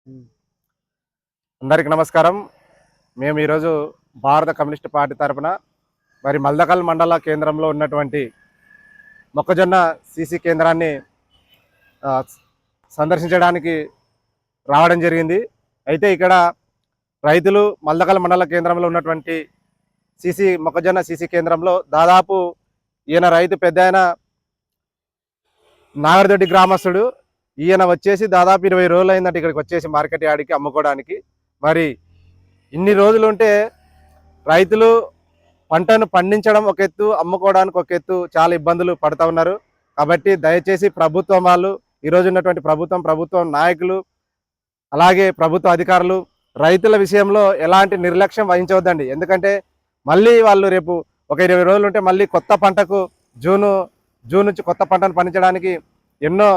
హ్మ్. అందరికీ నమస్కారం. మేము ఈరోజు భారత కమ్యూనిస్ట్ పార్టీ తరపున మరి మల్దకల్ మండల కేంద్రంలో ఉన్నటువంటి మొక్కజొన్న సీసీ కేంద్రాన్ని సందర్శించడానికి రావడం జరిగింది. అయితే ఇక్కడ రైతులు మల్దకల్ మండల కేంద్రంలో ఉన్నటువంటి మొక్కజొన్న సీసీ కేంద్రంలో దాదాపు ఈయన రైతు పెద్దాయన నాగరదొడ్డి గ్రామస్తుడు. ఈయన వచ్చేసి దాదాపు 20 రోజులు అయిందంటే ఇక్కడికి వచ్చేసి మార్కెట్ యార్డ్కి అమ్ముకోవడానికి. మరి ఇన్ని రోజులు ఉంటే రైతులు పంటను పండించడం ఒక ఎత్తు, అమ్ముకోవడానికి ఒక ఎత్తు చాలా ఇబ్బందులు పడుతూ ఉన్నారు. కాబట్టి దయచేసి ప్రభుత్వం వాళ్ళు, ఈరోజు ఉన్నటువంటి ప్రభుత్వం నాయకులు, అలాగే ప్రభుత్వ అధికారులు రైతుల విషయంలో ఎలాంటి నిర్లక్ష్యం వహించవద్దండి. ఎందుకంటే మళ్ళీ వాళ్ళు రేపు ఒక 20 రోజులు ఉంటే మళ్ళీ కొత్త పంటకు జూన్ నుంచి కొత్త పంటను పండించడానికి ఎన్నో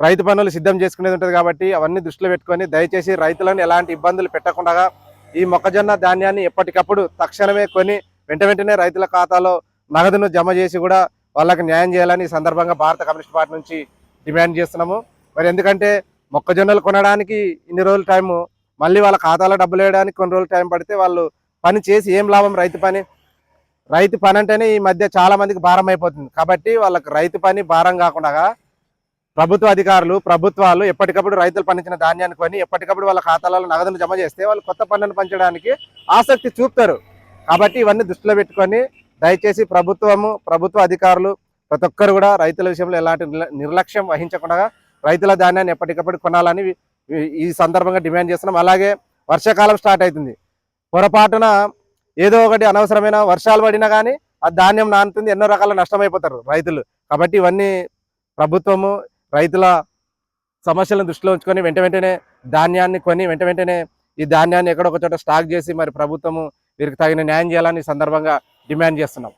రైతు పనులు సిద్ధం చేసుకునేది ఉంటుంది. కాబట్టి అవన్నీ దృష్టిలో పెట్టుకొని దయచేసి రైతులను ఎలాంటి ఇబ్బందులు పెట్టకుండా ఈ మొక్కజొన్న ధాన్యాన్ని ఎప్పటికప్పుడు తక్షణమే కొని వెంటనే రైతుల ఖాతాలో నగదును జమ చేసి కూడా వాళ్ళకి న్యాయం చేయాలని ఈ సందర్భంగా భారత కమ్యూనిస్ట్ పార్టీ నుంచి డిమాండ్ చేస్తున్నాము. మరి ఎందుకంటే మొక్కజొన్నలు కొనడానికి ఇన్ని రోజులు టైము, మళ్ళీ వాళ్ళ ఖాతాలో డబ్బులు వేయడానికి కొన్ని రోజులు టైం పడితే వాళ్ళు పని చేసి ఏం లాభం? రైతు పని అంటేనే ఈ మధ్య చాలా మందికి భారం అయిపోతుంది. కాబట్టి వాళ్ళకి రైతు పని భారం కాకుండా ప్రభుత్వ అధికారులు, ప్రభుత్వాలు ఎప్పటికప్పుడు రైతులు పండించిన ధాన్యాన్ని కొని ఎప్పటికప్పుడు వాళ్ళ ఖాతాలలో నగదును జమ చేస్తే వాళ్ళు కొత్త పంటను పంచడానికి ఆసక్తి చూపుతారు. కాబట్టి ఇవన్నీ దృష్టిలో పెట్టుకొని దయచేసి ప్రభుత్వ అధికారులు ప్రతి ఒక్కరు కూడా రైతుల విషయంలో ఎలాంటి నిర్లక్ష్యం వహించకుండా రైతుల ధాన్యాన్ని ఎప్పటికప్పుడు కొనాలని ఈ సందర్భంగా డిమాండ్ చేస్తున్నాం. అలాగే వర్షాకాలం స్టార్ట్ అవుతుంది. పొరపాటున ఏదో ఒకటి అనవసరమైన వర్షాలు పడినా కానీ ఆ ధాన్యం నానుతుంది, ఎన్నో రకాల నష్టమైపోతారు రైతులు. కాబట్టి ఇవన్నీ ప్రభుత్వము రైతుల సమస్యలను దృష్టిలో ఉంచుకొని వెంటనే ధాన్యాన్ని కొని వెంటనే ఈ ధాన్యాన్ని ఎక్కడొక చోట స్టాక్ చేసి మరి ప్రభుత్వము వీరికి తగిన న్యాయం చేయాలని సందర్భంగా డిమాండ్ చేస్తున్నాం.